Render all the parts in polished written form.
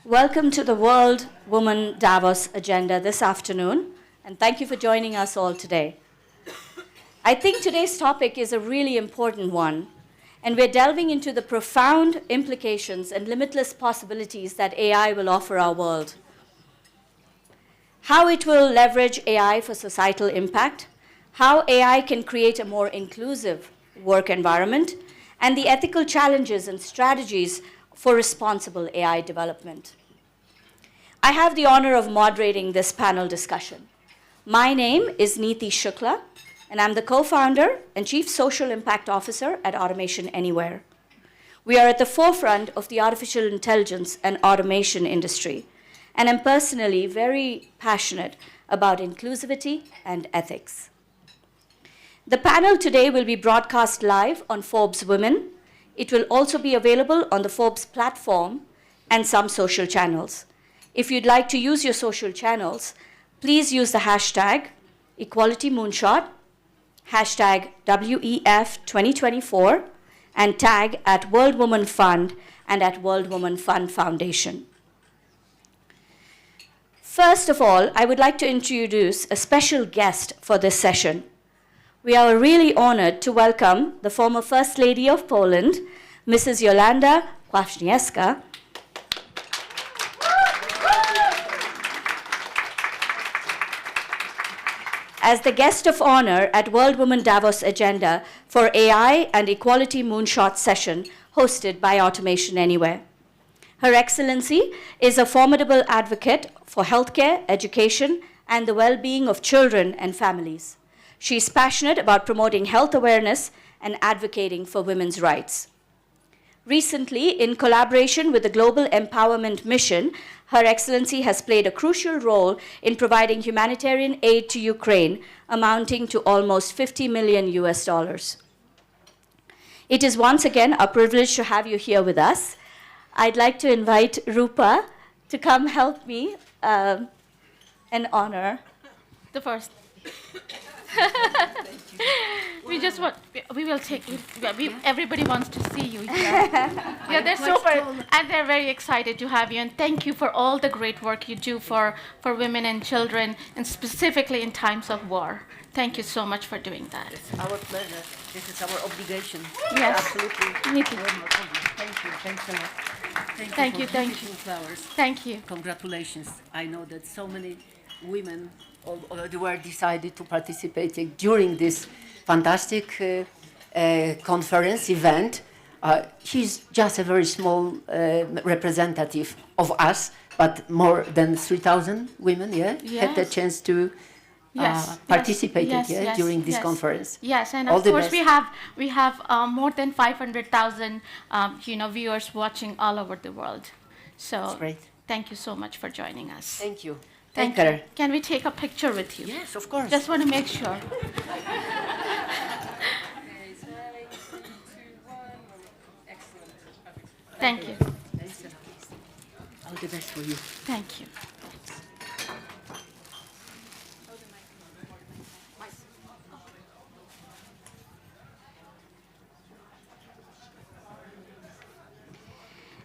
Welcome to the World Woman Davos Agenda this afternoon, and thank you for joining us all today. I think today's topic is a really important one, and we're delving into the profound implications and limitless possibilities that AI will offer our world. How it will leverage AI for societal impact, how AI can create a more inclusive work environment, and the ethical challenges and strategies for responsible AI development. I have the honor of moderating this panel discussion. My name is Neeti Shukla, and I'm the co-founder and Chief Social Impact Officer at Automation Anywhere. We are at the forefront of the artificial intelligence and automation industry, and I'm personally very passionate about inclusivity and ethics. The panel today will be broadcast live on Forbes Women. It will also be available on the Forbes platform and some social channels. If you'd like to use your social channels, please use the hashtag Equality Moonshot, hashtag WEF2024, and tag at World Woman Fund and at World Woman Fund Foundation. First of all, I would like to introduce a special guest for this session. We are really honored to welcome the former First Lady of Poland, Mrs. Joanna Taylor. As the guest of honor at World Woman Davos Agenda for AI and Equality Moonshot session hosted by Automation Anywhere. Her Excellency is a formidable advocate for healthcare, education, and the well-being of children and families. She is passionate about promoting health awareness and advocating for women's rights. Recently, in collaboration with the Global Empowerment Mission, Her Excellency has played a crucial role in providing humanitarian aid to Ukraine, amounting to almost $50 million. It is once again a privilege to have you here with us. I'd like to invite Rupa to come help me and honor the first. We will take, everybody wants to see you here. Yeah, they're super, and they're very excited to have you, and thank you for all the great work you do for women and children, and specifically in times of war. Thank you so much for doing that. It's our pleasure. This is our obligation. Yes. Absolutely. Thank you. Thank you. Thanks a lot. Thank you. Thank you. Flowers. Thank you. Congratulations. I know that so many women already were decided to participate during this fantastic conference event. He's just a very small representative of us, but more than 3,000 women, had the chance to participate during this conference. Yes, and all of course we have more than 500,000 viewers watching all over the world. So that's great. Thank you so much for joining us. Thank you. Thank you. Can we take a picture with you? Yes, of course. Just want to make sure. Thank you. All the best for you. Thank you.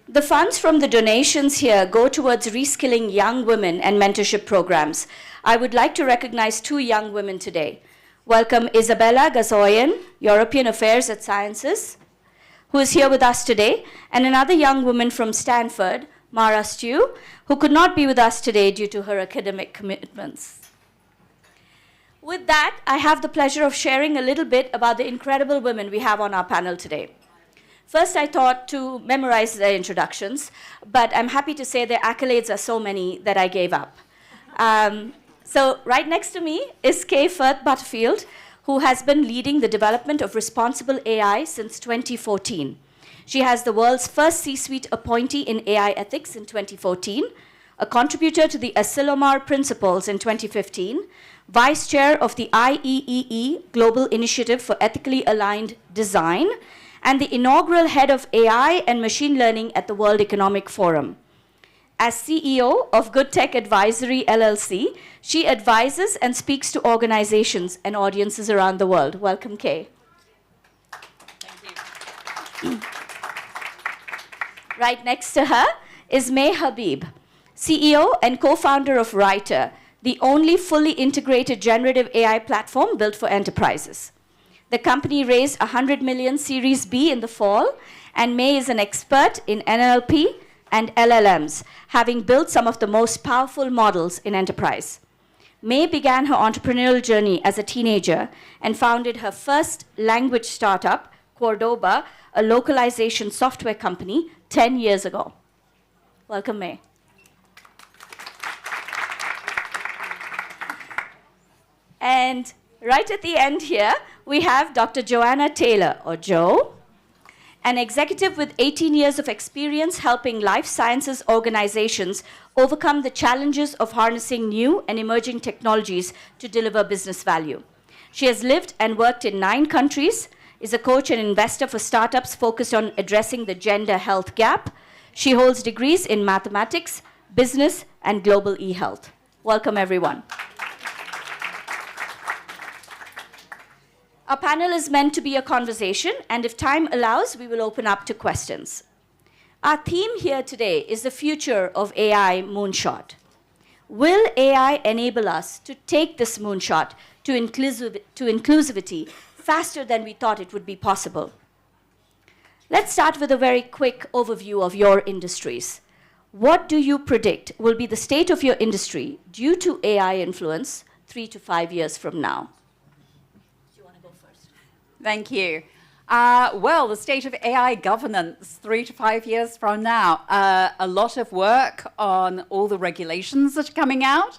The funds from the donations here go towards reskilling young women and mentorship programs. I would like to recognize two young women today. Welcome Isabella Gazoyan, European Affairs at Sciences, who is here with us today, and another young woman from Stanford, Mara Stew, who could not be with us today due to her academic commitments. With that, I have the pleasure of sharing a little bit about the incredible women we have on our panel today. First, I thought to memorize their introductions, but I'm happy to say their accolades are so many that I gave up. So right next to me is Firth-Butterfield, who has been leading the development of responsible AI since 2014. She has the world's first C-suite appointee in AI ethics in 2014, a contributor to the Asilomar Principles in 2015, vice chair of the IEEE Global Initiative for Ethically Aligned Design, and the inaugural head of AI and machine learning at the World Economic Forum. As CEO of Good Tech Advisory LLC, she advises and speaks to organizations and audiences around the world. Welcome, Kay. Thank you. Right next to her is Habib, CEO and co-founder of Writer, the only fully integrated generative AI platform built for enterprises. The company raised 100 million Series B in the fall, and May is an expert in NLP and LLMs, having built some of the most powerful models in enterprise. May began her entrepreneurial journey as a teenager and founded her first language startup, Cordoba, a localization software company, 10 years ago. Welcome, May. And right at the end here, we have Dr. Joanna Taylor, or Jo, an executive with 18 years of experience helping life sciences organizations overcome the challenges of harnessing new and emerging technologies to deliver business value. She has lived and worked in 9 countries, is a coach and investor for startups focused on addressing the gender health gap. She holds degrees in mathematics, business, and global e-health. Welcome, everyone. Our panel is meant to be a conversation, and if time allows, we will open up to questions. Our theme here today is the future of AI Moonshot. Will AI enable us to take this moonshot to inclusivity faster than we thought it would be possible? Let's start with a very quick overview of your industries. What do you predict will be the state of your industry due to AI influence 3 to 5 years from now? Thank you. Well, the state of AI governance 3 to 5 years from now. A lot of work on all the regulations that are coming out.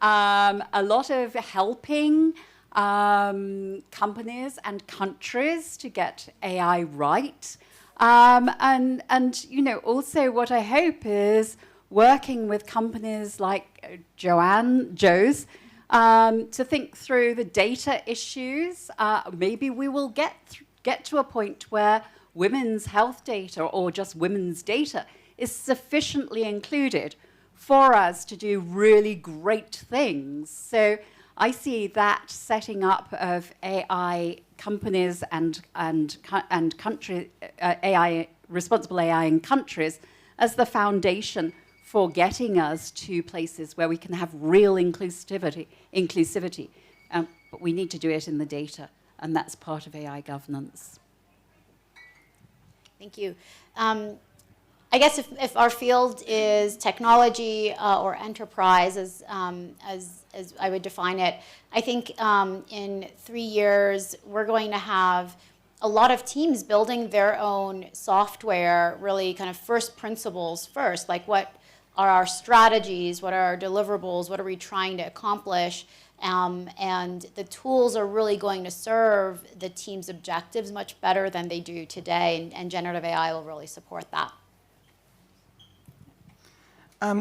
A lot of helping companies and countries to get AI right. And you know, also what I hope is working with companies like Jo's, to think through the data issues. Maybe we will get to a point where women's health data or just women's data is sufficiently included for us to do really great things. So I see that setting up of AI companies and country AI, responsible AI in countries as the foundation for getting us to places where we can have real inclusivity. But we need to do it in the data, and that's part of AI governance. Thank you. I guess if our field is technology or enterprise, as I would define it, I think in 3 years we're going to have a lot of teams building their own software, really kind of first principles first, like what are our strategies, what are our deliverables, what are we trying to accomplish, and the tools are really going to serve the team's objectives much better than they do today, and generative AI will really support that.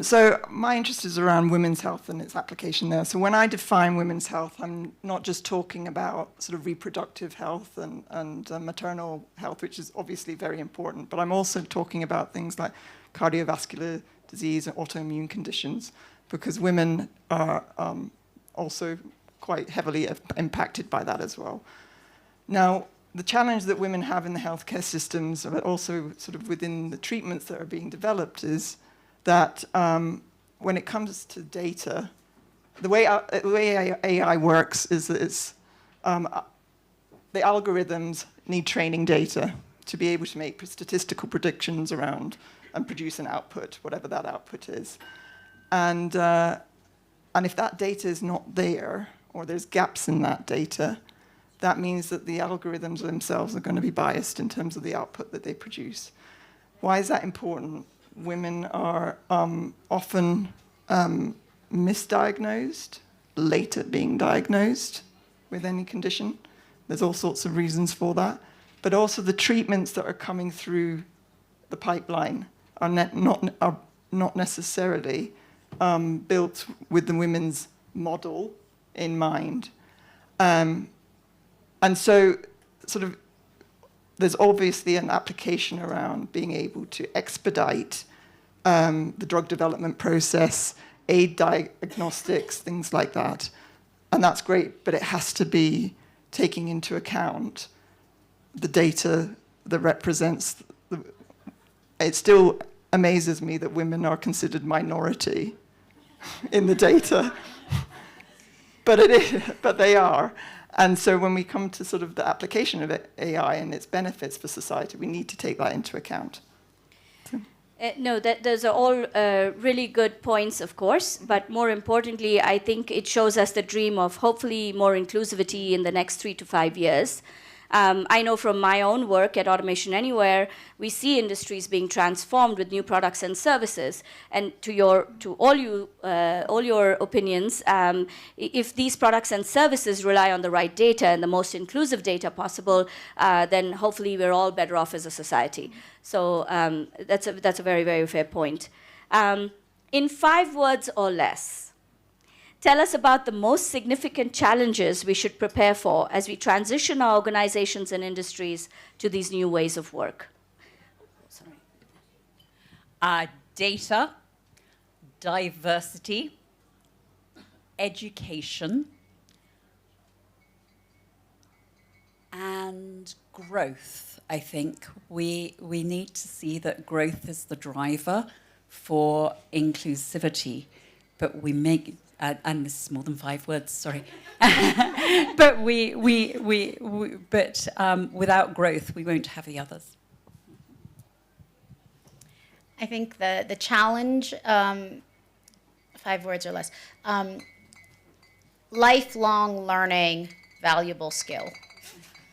So my interest is around women's health and its application there. So when I define women's health, I'm not just talking about sort of reproductive health and maternal health, which is obviously very important, but I'm also talking about things like cardiovascular disease and autoimmune conditions, because women are also quite heavily impacted by that as well. Now, the challenge that women have in the healthcare systems, but also sort of within the treatments that are being developed, is that when it comes to data, the way AI works is that it's, the algorithms need training data to be able to make statistical predictions around and produce an output, whatever that output is. And if that data is not there, or there's gaps in that data, that means that the algorithms themselves are going to be biased in terms of the output that they produce. Why is that important? Women are often misdiagnosed, late at being diagnosed with any condition. There's all sorts of reasons for that. But also the treatments that are coming through the pipeline are not necessarily built with the women's model in mind. And so sort of there's obviously an application around being able to expedite the drug development process, aid diagnostics, things like that. And that's great, but it has to be taking into account the data that represents, it's still amazes me that women are considered minority in the data. But they are. And so when we come to sort of the application of AI and its benefits for society, we need to take that into account. No, those are all really good points, of course, but more importantly, I think it shows us the dream of hopefully more inclusivity in the next 3 to 5 years. I know from my own work at Automation Anywhere, we see industries being transformed with new products and services. And to all your opinions, if these products and services rely on the right data and the most inclusive data possible, then hopefully we're all better off as a society. So that's a very, very fair point. In 5 words or less, tell us about the most significant challenges we should prepare for as we transition our organizations and industries to these new ways of work. Data, diversity, education, and growth. I think we need to see that growth is the driver for inclusivity, but we make and this is more than 5 words, sorry. But without growth, we won't have the others. I think the challenge, 5 words or less, lifelong learning, valuable skill.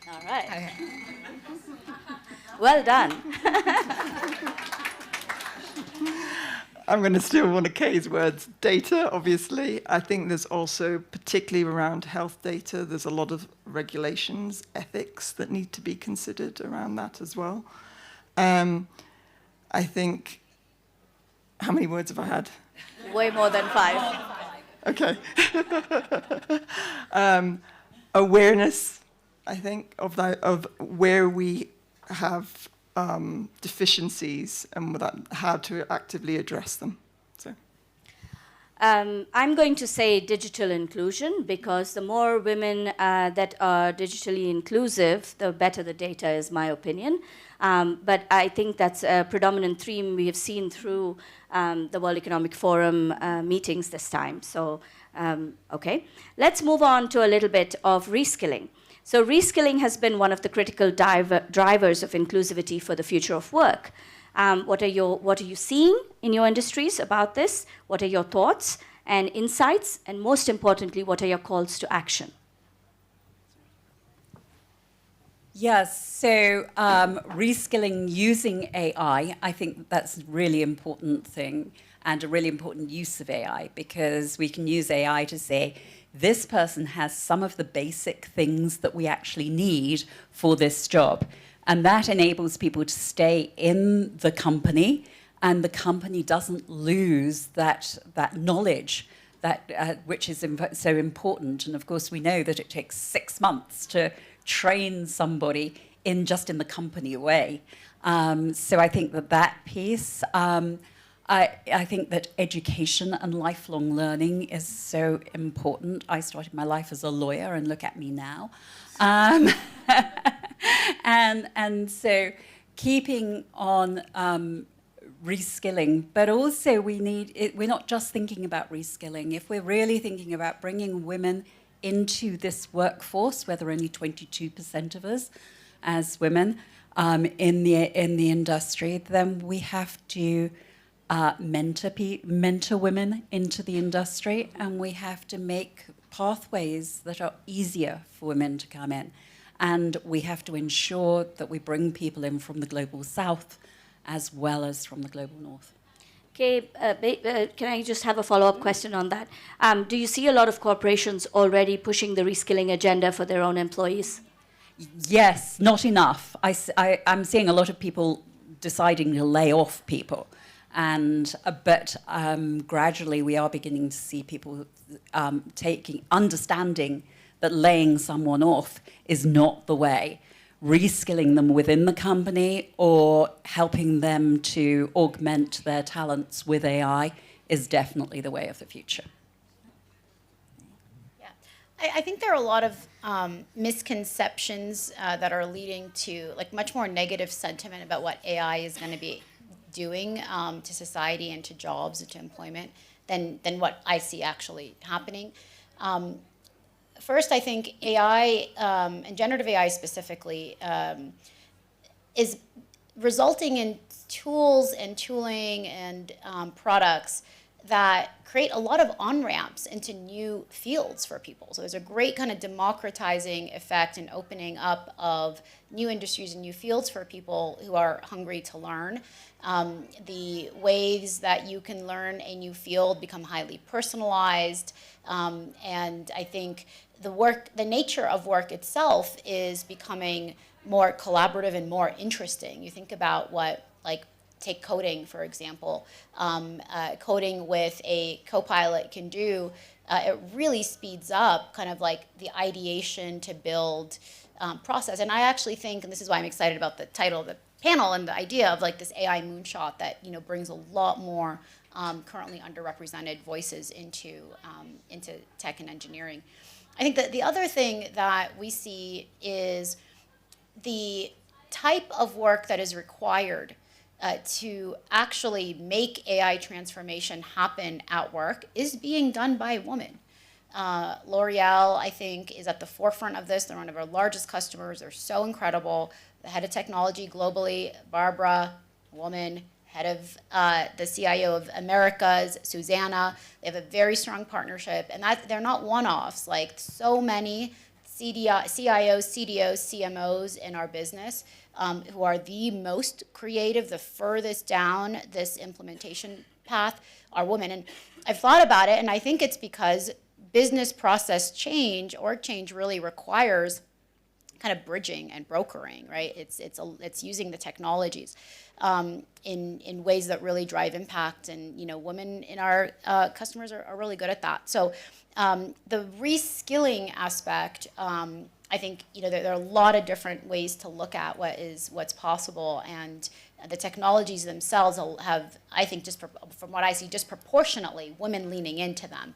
All right. Okay. Well done. I'm going to steal one of Kay's words, data, obviously. I think there's also, particularly around health data, there's a lot of regulations, ethics that need to be considered around that as well. I think, how many words have I had? Way more than 5. Okay. Awareness, I think, of where we have deficiencies and how to actively address them. So. I'm going to say digital inclusion, because the more women that are digitally inclusive, the better the data is, my opinion. But I think that's a predominant theme we have seen through the World Economic Forum meetings this time. So, okay. Let's move on to a little bit of reskilling. So reskilling has been one of the critical drivers of inclusivity for the future of work. What are you seeing in your industries about this? What are your thoughts and insights? And most importantly, what are your calls to action? Yes, so reskilling using AI, I think that's a really important thing and a really important use of AI, because we can use AI to say, this person has some of the basic things that we actually need for this job. And that enables people to stay in the company, and the company doesn't lose that knowledge which is so important. And of course, we know that it takes 6 months to train somebody in the company way. So I think that piece, I think that education and lifelong learning is so important. I started my life as a lawyer, and look at me now. And so keeping on reskilling, but also we're not just thinking about reskilling. If we're really thinking about bringing women into this workforce, where there are only 22% of us as women in the industry, then we have to mentor women into the industry, and we have to make pathways that are easier for women to come in. And we have to ensure that we bring people in from the global south as well as from the global north. Okay, can I just have a follow-up question on that? Do you see a lot of corporations already pushing the reskilling agenda for their own employees? Yes, not enough. I'm seeing a lot of people deciding to lay off people. But gradually we are beginning to see people understanding that laying someone off is not the way. Reskilling them within the company or helping them to augment their talents with AI is definitely the way of the future. Yeah, I think there are a lot of misconceptions that are leading to much more negative sentiment about what AI is going to be doing to society and to jobs and to employment than what I see actually happening. First, I think AI, and generative AI specifically, is resulting in tools and tooling and products that create a lot of on-ramps into new fields for people. So there's a great kind of democratizing effect and opening up of new industries and new fields for people who are hungry to learn. The ways that you can learn a new field become highly personalized. And I think the nature of work itself is becoming more collaborative and more interesting. You think about what, like, take coding, for example. Coding with a copilot can do, it really speeds up kind of like the ideation to build process. And I actually think, and this is why I'm excited about the title of the panel and the idea of like this AI moonshot that, you know, brings a lot more currently underrepresented voices into tech and engineering. I think that the other thing that we see is the type of work that is required to actually make AI transformation happen at work is being done by women. L'Oreal, I think, is at the forefront of this. They're one of our largest customers. They're so incredible. The head of technology globally, Barbara, woman, head of the CIO of Americas, Susanna. They have a very strong partnership, and they're not one-offs. Like so many CIOs, CDOs, CMOs in our business who are the most creative, the furthest down this implementation path are women. And I've thought about it, and I think it's because business process change, org change, really requires kind of bridging and brokering, right? It's using the technologies in ways that really drive impact, and women in our customers are really good at that. So the reskilling aspect, I think there are a lot of different ways to look at what's possible, and the technologies themselves have, I think, just from what I see, disproportionately women leaning into them.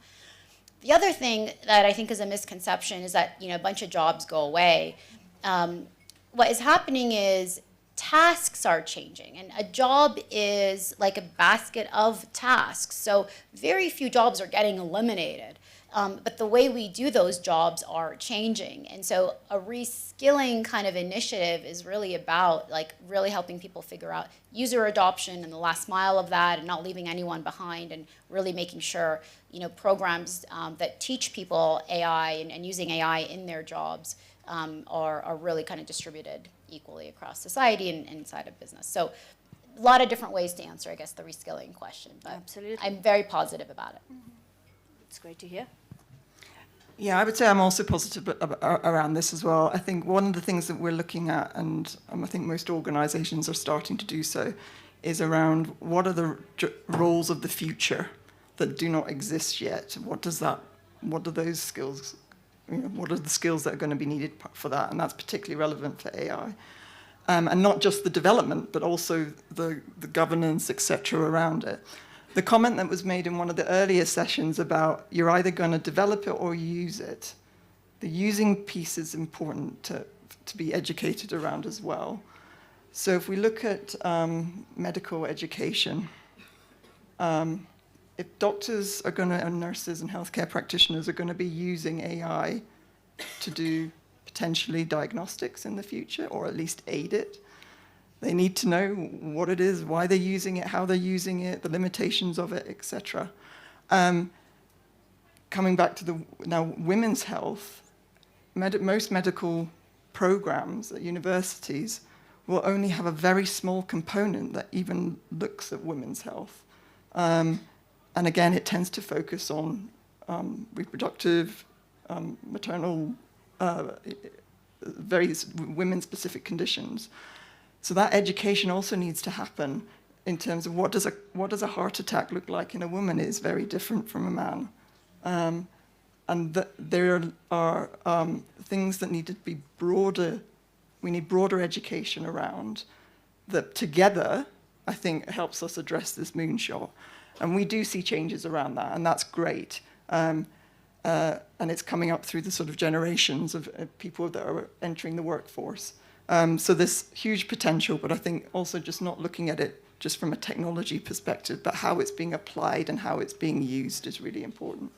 The other thing that I think is a misconception is that a bunch of jobs go away. What is happening is tasks are changing, and a job is like a basket of tasks. So very few jobs are getting eliminated, but the way we do those jobs are changing. And so a reskilling kind of initiative is really about really helping people figure out user adoption and the last mile of that, and not leaving anyone behind, and really making sure programs that teach people AI and using AI in their jobs are really kind of distributed equally across society and inside of business. So a lot of different ways to answer, I guess, the reskilling question. But absolutely, I'm very positive about it. It's great to hear. Yeah, I would say I'm also positive around this as well. I think one of the things that we're looking at, and I think most organizations are starting to do so, is around what are the roles of the future that do not exist yet. What are those skills? What are the skills that are going to be needed for that? And that's particularly relevant for AI. And not just the development, but also the governance, et cetera, around it. The comment that was made in one of the earlier sessions about you're either going to develop it or use it. The using piece is important to be educated around as well. So if we look at medical education, if doctors are going to, and nurses and healthcare practitioners are going to be using AI to do potentially diagnostics in the future, or at least aid it, they need to know what it is, why they're using it, how they're using it, the limitations of it, etc. Coming back to now women's health, most medical programs at universities will only have a very small component that even looks at women's health. And again, it tends to focus on reproductive, maternal, various women-specific conditions. So that education also needs to happen in terms of what does a heart attack look like in a woman is very different from a man. And there are things that need to be broader. We need broader education around that together, I think, helps us address this moonshot. And we do see changes around that, and that's great. And it's coming up through the sort of generations of people that are entering the workforce. So there's huge potential, but I think also just not looking at it just from a technology perspective, but how it's being applied and how it's being used is really important.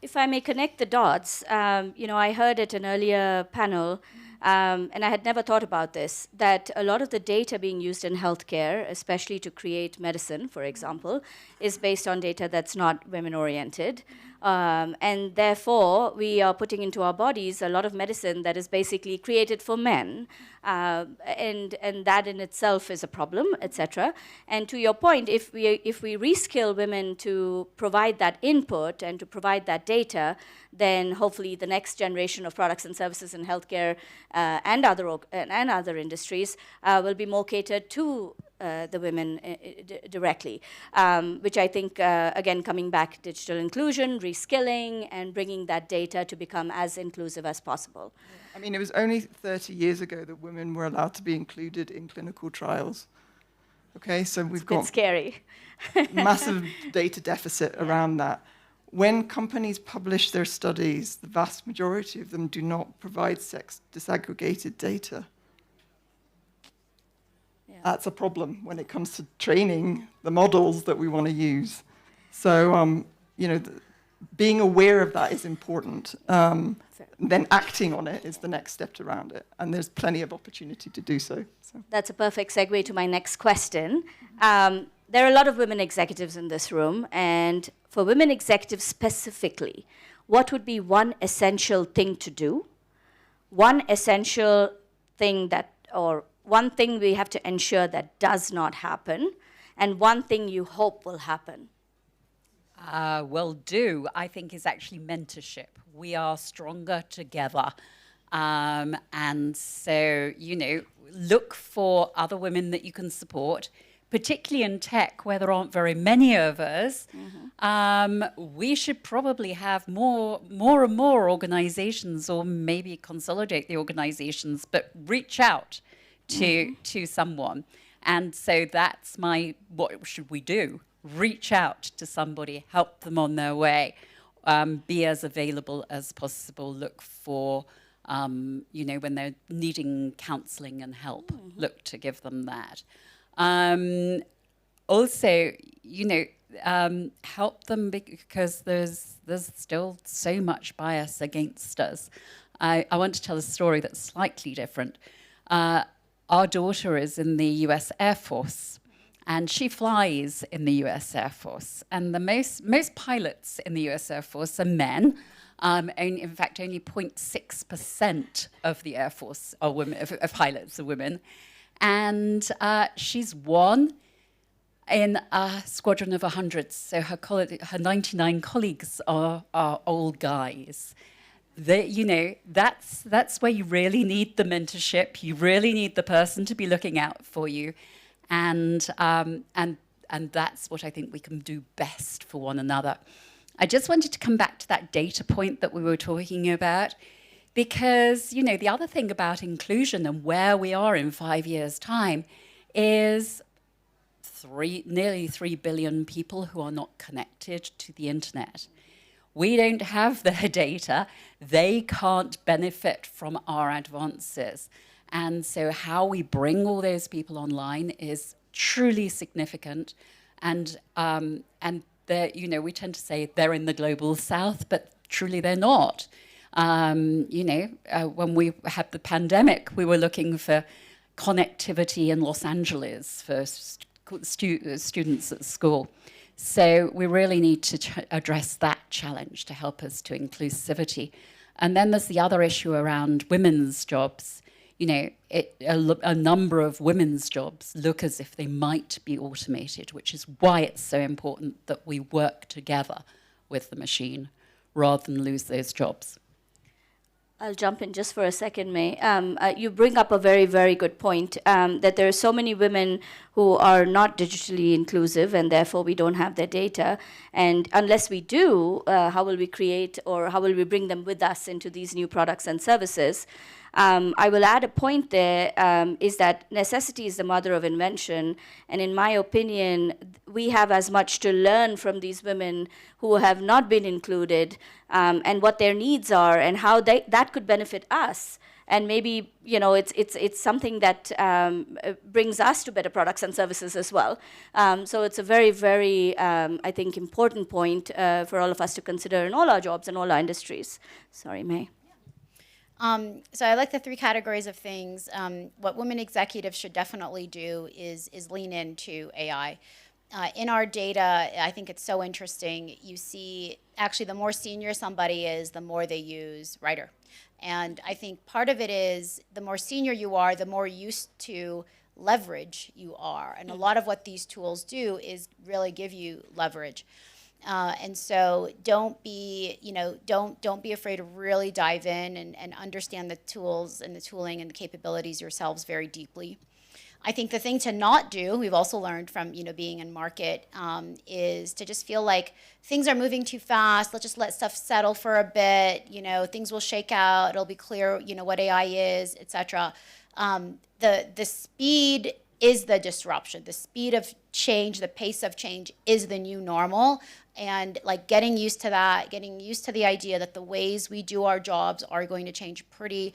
If I may connect the dots, I heard at an earlier panel, and I had never thought about this, that a lot of the data being used in healthcare, especially to create medicine, for example, is based on data that's not women-oriented. And therefore, we are putting into our bodies a lot of medicine that is basically created for men, and that in itself is a problem, etc. And to your point, if we reskill women to provide that input and to provide that data, then hopefully the next generation of products and services in healthcare and other industries will be more catered to the women directly, which I think, again, coming back, digital inclusion, reskilling, and bringing that data to become as inclusive as possible. I mean, it was only 30 years ago that women were allowed to be included in clinical trials. Okay, so we've got scary. massive data deficit around that. When companies publish their studies, the vast majority of them do not provide sex disaggregated data. That's a problem when it comes to training the models that we want to use. So, being aware of that is important. Then acting on it is the next step around it. And there's plenty of opportunity to do so. That's a perfect segue to my next question. There are a lot of women executives in this room. And for women executives specifically, what would be one essential thing to do? One essential thing one thing we have to ensure that does not happen, and one thing you hope will happen? I think, is actually mentorship. We are stronger together. And so, look for other women that you can support, particularly in tech, where there aren't very many of us. We should probably have more and more organizations, or maybe consolidate the organizations, but reach out to someone. And so that's what should we do? Reach out to somebody, help them on their way, be as available as possible, look for, when they're needing counseling and help, look to give them that. Also, help them because there's still so much bias against us. I want to tell a story that's slightly different. Our daughter is in the US Air Force, and she flies in the US Air Force. And the most pilots in the US Air Force are men. In fact, only 0.6% of the Air Force are women, of pilots are women. And she's one in a squadron of 100. So her 99 colleagues are old guys. That's where you really need the mentorship. You really need the person to be looking out for you, and that's what I think we can do best for one another. I just wanted to come back to that data point that we were talking about, because the other thing about inclusion and where we are in 5 years' time is nearly 3 billion people who are not connected to the internet. We don't have their data. They can't benefit from our advances. And so how we bring all those people online is truly significant. And we tend to say they're in the global south, but truly they're not. When we had the pandemic, we were looking for connectivity in Los Angeles for students at school. So we really need to address that challenge to help us to inclusivity. And then there's the other issue around women's jobs. A number of women's jobs look as if they might be automated, which is why it's so important that we work together with the machine rather than lose those jobs. I'll jump in just for a second, May. You bring up a very, very good point, that there are so many women who are not digitally inclusive, and therefore we don't have their data. And unless we do, how will we create, or how will we bring them with us into these new products and services? I will add a point there, is that necessity is the mother of invention. And in my opinion, we have as much to learn from these women who have not been included, and what their needs are and how that could benefit us. And maybe, you know, it's something that brings us to better products and services as well. So it's a very, very, I think, important point for all of us to consider in all our jobs and all our industries. Sorry, May. So I like the three categories of things. What women executives should definitely do is lean into AI. In our data, I think it's so interesting. You see, actually, the more senior somebody is, the more they use Writer. And I think part of it is the more senior you are, the more used to leverage you are. And a lot of what these tools do is really give you leverage. And so don't be afraid to really dive in and understand the tools and the tooling and the capabilities yourselves very deeply. I think the thing to not do, we've also learned from being in market, is to just feel like things are moving too fast. Let's just let stuff settle for a bit. Things will shake out. It'll be clear, what AI is, et cetera. The speed is the disruption. The speed of change, the pace of change is the new normal. And like getting used to that, getting used to the idea that the ways we do our jobs are going to change pretty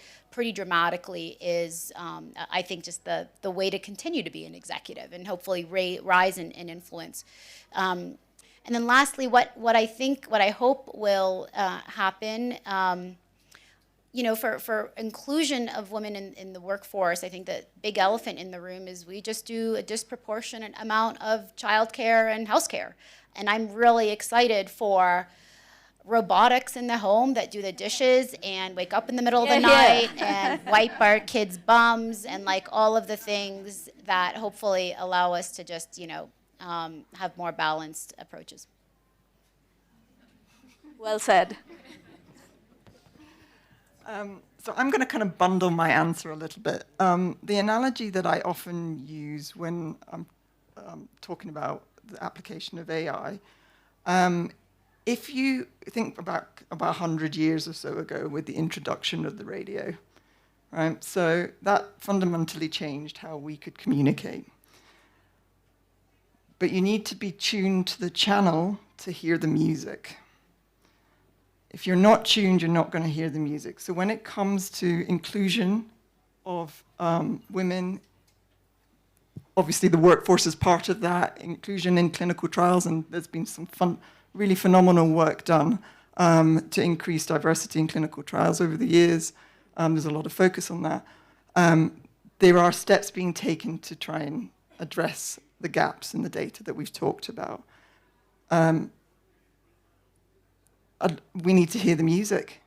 dramatically is, I think, just the way to continue to be an executive and hopefully rise in influence. And then lastly, what I hope will happen, for inclusion of women in the workforce, I think the big elephant in the room is we just do a disproportionate amount of childcare and housecare. And I'm really excited for robotics in the home that do the dishes and wake up in the middle of the night and wipe our kids' bums and like all of the things that hopefully allow us to just, have more balanced approaches. Well said. So I'm going to kind of bundle my answer a little bit. The analogy that I often use when I'm talking about the application of AI, if you think about 100 years or so ago with the introduction of the radio, right? So that fundamentally changed how we could communicate. But you need to be tuned to the channel to hear the music. If you're not tuned, you're not going to hear the music. So when it comes to inclusion of women, obviously the workforce is part of that, inclusion in clinical trials, and there's been some really phenomenal work done to increase diversity in clinical trials over the years. There's a lot of focus on that. There are steps being taken to try and address the gaps in the data that we've talked about. We need to hear the music.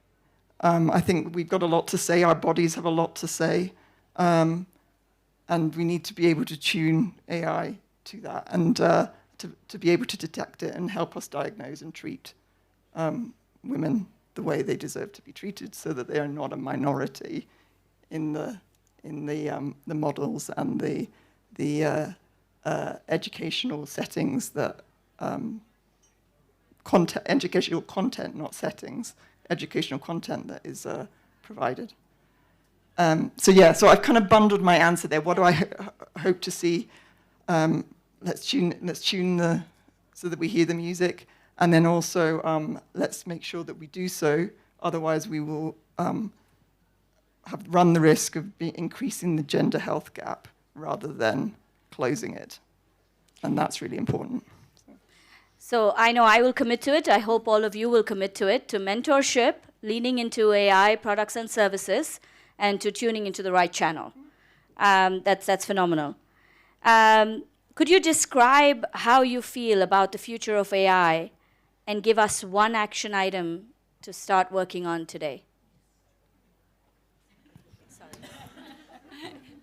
I think we've got a lot to say. Our bodies have a lot to say. And we need to be able to tune AI to that and to be able to detect it and help us diagnose and treat women the way they deserve to be treated so that they are not a minority in the models and the educational settings that educational content, not settings, educational content that is provided. So I've kind of bundled my answer there. What do I hope to see? Let's tune so that we hear the music, and then also let's make sure that we do so. Otherwise, we will run the risk of increasing the gender health gap rather than closing it, and that's really important. So I know I will commit to it. I hope all of you will commit to it, to mentorship, leaning into AI products and services, and to tuning into the right channel. That's phenomenal. Could you describe how you feel about the future of AI and give us one action item to start working on today? Sorry.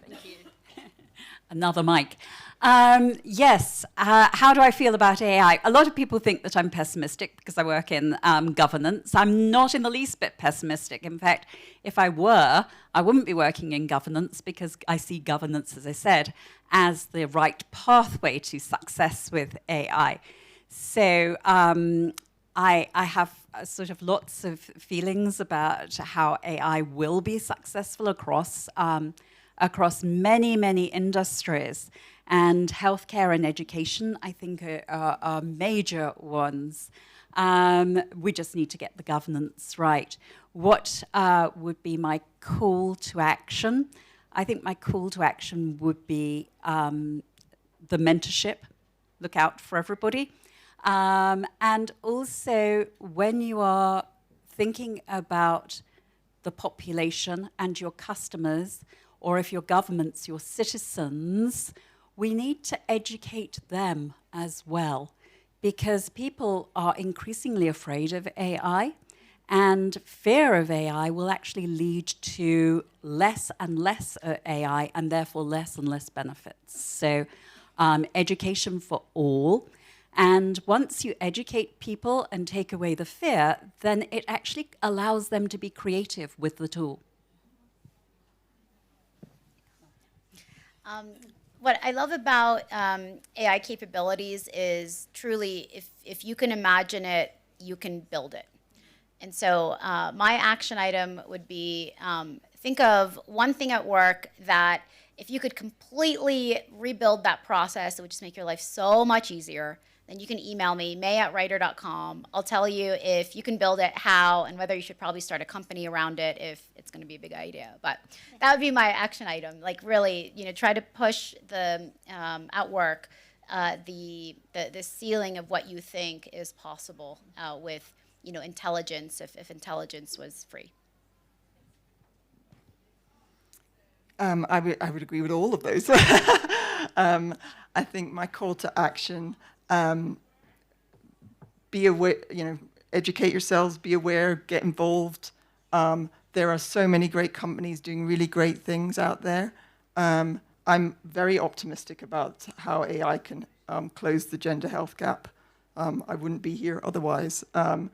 Thank you. Another mic. Yes, how do I feel about AI? A lot of people think that I'm pessimistic because I work in governance. I'm not in the least bit pessimistic. In fact, if I were, I wouldn't be working in governance because I see governance, as I said, as the right pathway to success with AI. So I have sort of lots of feelings about how AI will be successful across many industries, and healthcare and education, I think, are major ones. We just need to get the governance right. What would be my call to action? I think my call to action would be the mentorship. Look out for everybody. And also, when you are thinking about the population and your customers, or if your governments, your citizens, we need to educate them as well, because people are increasingly afraid of AI, and fear of AI will actually lead to less and less AI, and therefore less and less benefits. So education for all. And once you educate people and take away the fear, then it actually allows them to be creative with the tool. What I love about AI capabilities is truly, if you can imagine it, you can build it. And so my action item would be, think of one thing at work that if you could completely rebuild that process, it would just make your life so much easier. Then you can email me, may@writer.com. I'll tell you if you can build it, how, and whether you should probably start a company around it if it's going to be a big idea. But that would be my action item. Like really, try to push the at work the ceiling of what you think is possible with intelligence, if intelligence was free. I would agree with all of those. I think my call to action. Be aware, educate yourselves, be aware, get involved. There are so many great companies doing really great things out there. I'm very optimistic about how AI can close the gender health gap. I wouldn't be here otherwise. But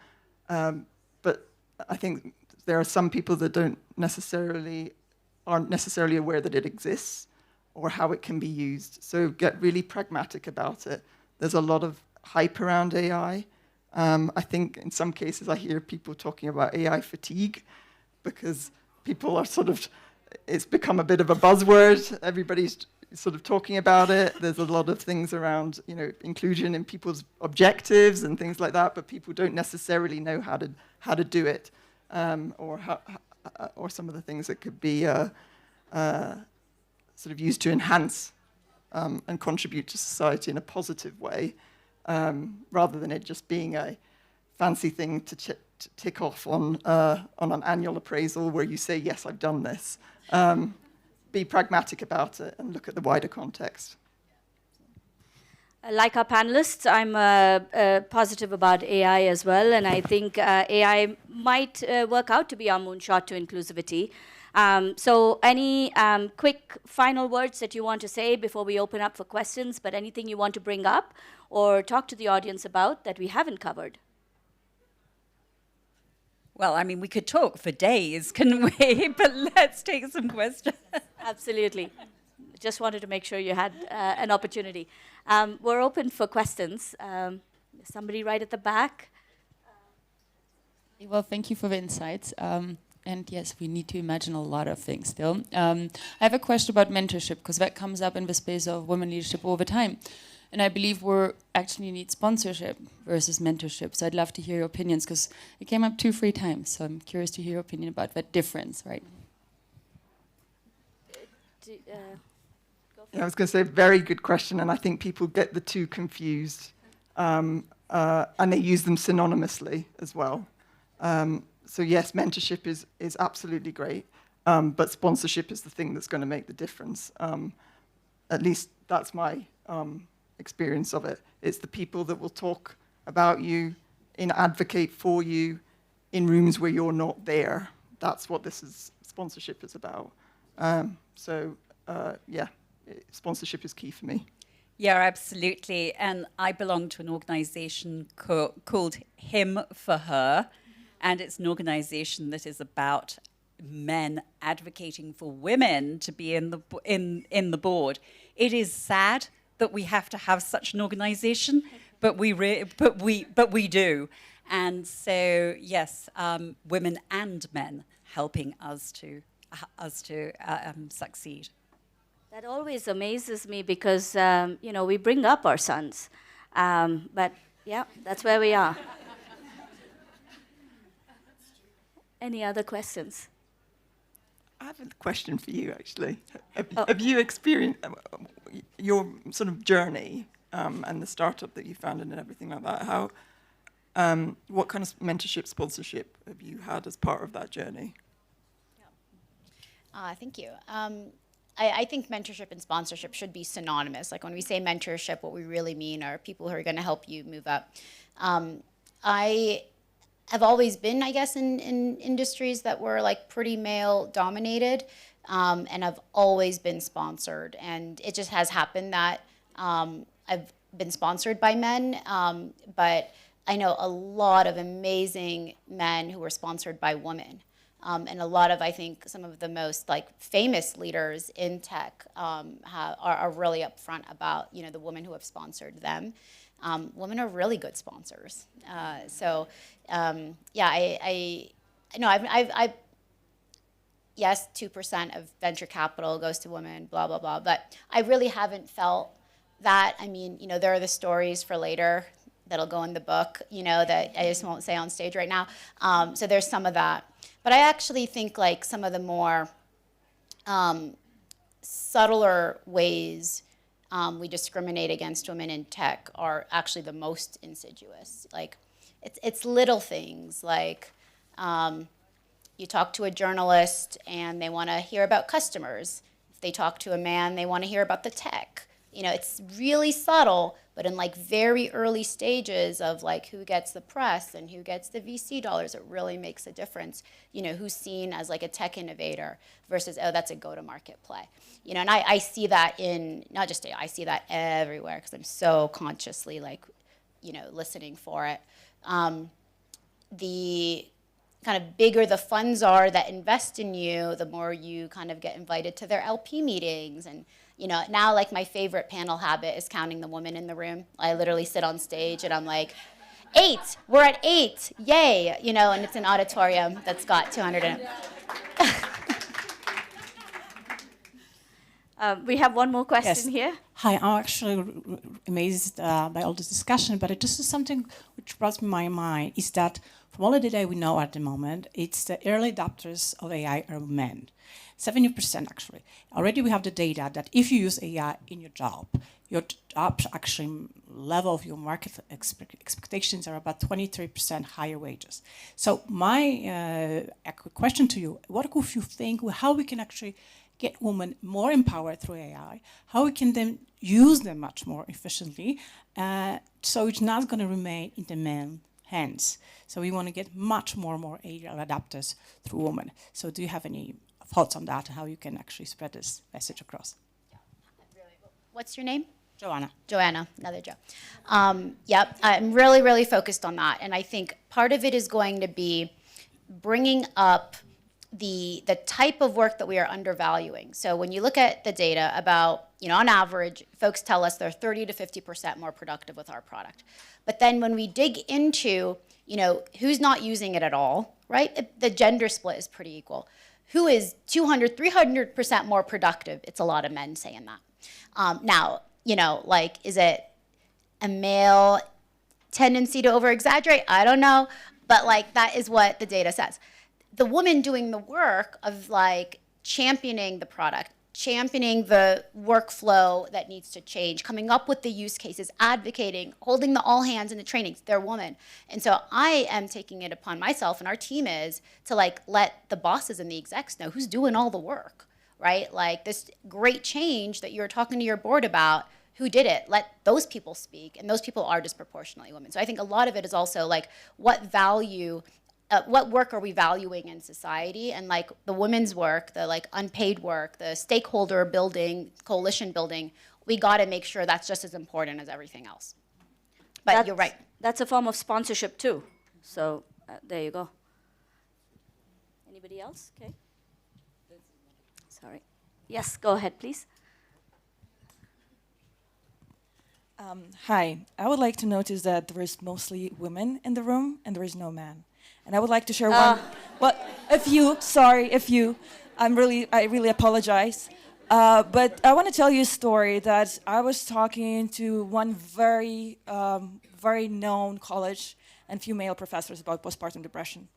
I think there are some people that aren't necessarily aware that it exists or how it can be used. So get really pragmatic about it. There's a lot of hype around AI. I think in some cases I hear people talking about AI fatigue because people are it's become a bit of a buzzword. Everybody's sort of talking about it. There's a lot of things around, inclusion in people's objectives and things like that, but people don't necessarily know how to do it, or some of the things that could be sort of used to enhance and contribute to society in a positive way, rather than it just being a fancy thing to tick off on an annual appraisal where you say, yes, I've done this. Be pragmatic about it and look at the wider context. Like our panelists, I'm positive about AI as well, and I think AI might work out to be our moonshot to inclusivity. So any quick final words that you want to say before we open up for questions, but anything you want to bring up or talk to the audience about that we haven't covered? Well, I mean, we could talk for days, couldn't we? But let's take some questions. Absolutely. Just wanted to make sure you had an opportunity. We're open for questions. Somebody right at the back. Well, thank you for the insights. And yes, we need to imagine a lot of things still. I have a question about mentorship, because that comes up in the space of women leadership all the time. And I believe we actually need sponsorship versus mentorship. So I'd love to hear your opinions, because it came up 2-3 times. So I'm curious to hear your opinion about that difference, right? I was going to say, very good question, and I think people get the two confused, and they use them synonymously as well. So yes, mentorship is absolutely great, but sponsorship is the thing that's going to make the difference. At least that's my experience of it. It's the people that will talk about you and advocate for you in rooms where you're not there. That's what sponsorship is about. Yeah, sponsorship is key for me. Yeah, absolutely. And I belong to an organization called Him for Her. And it's an organization that is about men advocating for women to be in the board. It is sad that we have to have such an organization, but we do. And so, yes, women and men helping us to succeed. That always amazes me because, we bring up our sons. But yeah, that's where we are. Any other questions? I have a question for you, actually. Have you experienced your sort of journey and the startup that you founded and everything like that? How, what kind of mentorship, sponsorship have you had as part of that journey? Thank you. I think mentorship and sponsorship should be synonymous. Like when we say mentorship, what we really mean are people who are going to help you move up. I have always been, I guess, in industries that were like pretty male dominated, and I've always been sponsored. And it just has happened that I've been sponsored by men, but I know a lot of amazing men who were sponsored by women. And a lot of, I think, some of the most like famous leaders in tech are really upfront about, the women who have sponsored them. Women are really good sponsors. Yes, 2% of venture capital goes to women, blah, blah, blah. But I really haven't felt that. I mean, there are the stories for later that'll go in the book, that I just won't say on stage right now. So there's some of that. But I actually think like some of the more subtler ways we discriminate against women in tech are actually the most insidious. Like it's little things like you talk to a journalist and they want to hear about customers. If they talk to a man, they want to hear about the tech. It's really subtle, but in like very early stages of like who gets the press and who gets the VC dollars, it really makes a difference. Who's seen as like a tech innovator versus, oh, that's a go-to-market play. And I see that in, not just AI, I see that everywhere because I'm so consciously like, listening for it. The kind of bigger the funds are that invest in you, the more you kind of get invited to their LP meetings. And now like my favorite panel habit is counting the women in the room. I literally sit on stage and I'm like, 8, we're at 8, yay, and it's an auditorium that's got 200 in it. We have one more question here. Hi, I'm actually amazed by all this discussion, but this is something which brought to my mind is that from all the data we know at the moment, it's the early adopters of AI are men. 70% actually. Already we have the data that if you use AI in your job actually level of your market expectations are about 23% higher wages. So my question to you, what could you think, how we can actually get women more empowered through AI, how we can then use them much more efficiently, so it's not going to remain in the men's hands. So we want to get much more AI adapters through women. So do you have any thoughts on that, how you can actually spread this message across? What's your name? Joanna. Joanna, another Jo. Yep, I'm really focused on that. And I think part of it is going to be bringing up the type of work that we are undervaluing. So when you look at the data about, on average, folks tell us they're 30 to 50% more productive with our product. But then when we dig into, who's not using it at all, right? The gender split is pretty equal. Who is 200, 300% more productive? It's a lot of men saying that. Now, like, is it a male tendency to over-exaggerate? I don't know. But, like, that is what the data says. The woman doing the work of, like, championing the product, championing the workflow that needs to change, coming up with the use cases, advocating, holding the all hands in the trainings, they're women. And so I am taking it upon myself, and our team is, to, like, let the bosses and the execs know who's doing all the work, right? Like, this great change that you're talking to your board about, who did it? Let those people speak, and those people are disproportionately women. So I think a lot of it is also, like, what work are we valuing in society? And like the women's work, the like unpaid work, the stakeholder building, coalition building, we got to make sure that's just as important as everything else. But you're right. That's a form of sponsorship too. So there you go. Anybody else? Okay. Sorry. Yes, go ahead, please. Hi, I would like to notice that there is mostly women in the room and there is no man. And I would like to share one, well, I really apologize. But I want to tell you a story that I was talking to one very known college and few male professors about postpartum depression.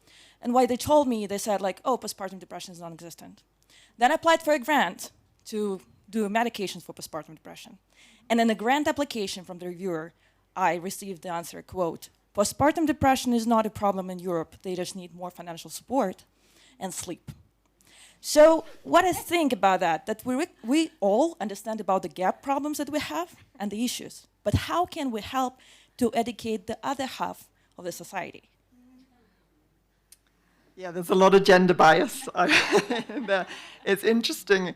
And what they told me, they said like, oh, postpartum depression is non-existent. Then I applied for a grant to do medications for postpartum depression. And in the grant application from the reviewer, I received the answer, quote, postpartum depression is not a problem in Europe. They just need more financial support and sleep. So what I think about that we all understand about the gap problems that we have and the issues, but how can we help to educate the other half of the society? Yeah, there's a lot of gender bias. It's interesting.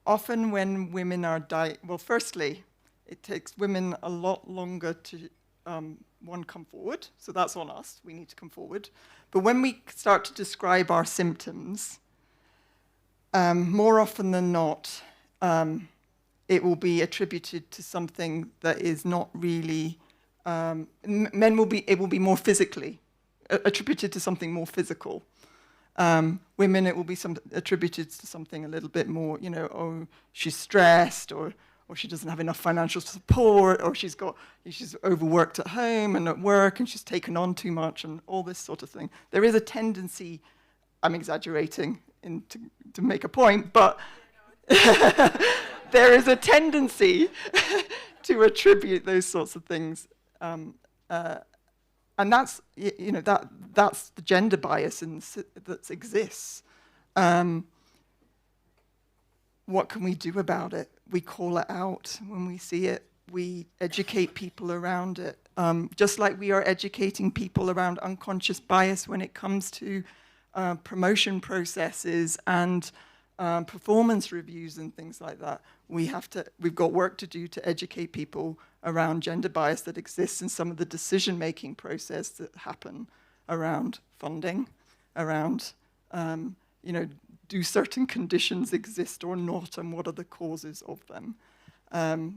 Often when women are well, firstly, it takes women a lot longer to come forward. So that's on us. We need to come forward. But when we start to describe our symptoms, more often than not, it will be attributed to something that is not really. It will be more physically attributed to something more physical. Women, it will be attributed to something a little bit more, oh, she's stressed, or she doesn't have enough financial support, or she's overworked at home and at work, and she's taken on too much, and all this sort of thing. There is a tendency, I'm exaggerating to make a point, but there is a tendency to attribute those sorts of things. And that's that's the gender bias that exists. What can we do about it? We call it out when we see it. We educate people around it. Just like we are educating people around unconscious bias when it comes to promotion processes and performance reviews and things like that. We've got work to do to educate people around gender bias that exists in some of the decision-making process that happen around funding, around, do certain conditions exist or not, and what are the causes of them?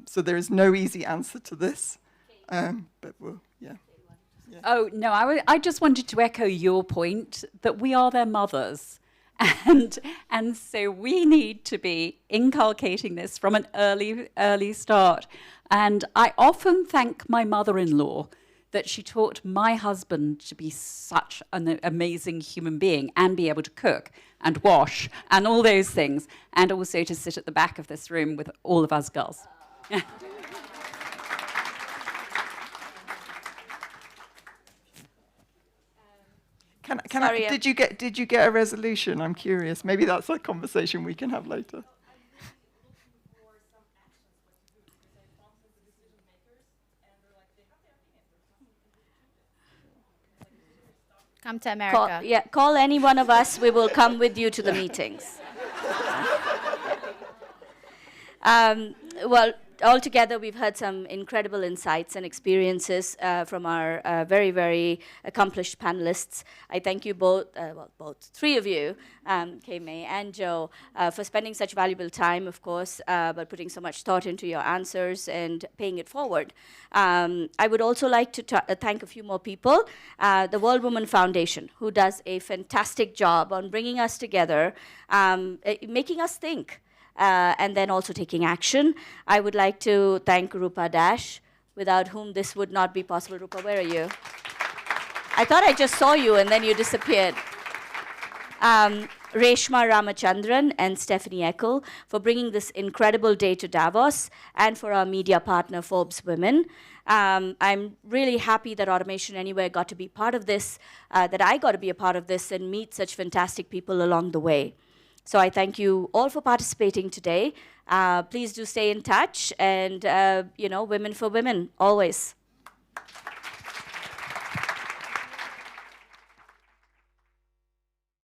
So there is no easy answer to this, but yeah. Oh, no, I just wanted to echo your point that we are their mothers. And so we need to be inculcating this from an early start. And I often thank my mother-in-law that she taught my husband to be such an amazing human being and be able to cook and wash and all those things, and also to sit at the back of this room with all of us girls. Did you get a resolution? I'm curious. Maybe that's a conversation we can have later. Come to America. Call any one of us. We will come with you to the meetings. Well, altogether, we've heard some incredible insights and experiences from our very, very accomplished panelists. I thank you both, three of you, Kay May and Joe, for spending such valuable time, of course, but putting so much thought into your answers and paying it forward. I would also like to thank a few more people. The World Woman Foundation, who does a fantastic job on bringing us together, making us think. And then also taking action. I would like to thank Rupa Dash, without whom this would not be possible. Rupa, where are you? I thought I just saw you and then you disappeared. Reshma Ramachandran and Stephanie Eckel for bringing this incredible day to Davos, and for our media partner, Forbes Women. I'm really happy that Automation Anywhere got to be part of this, that I got to be a part of this and meet such fantastic people along the way. So I thank you all for participating today. Please do stay in touch, and, Women for Women, always.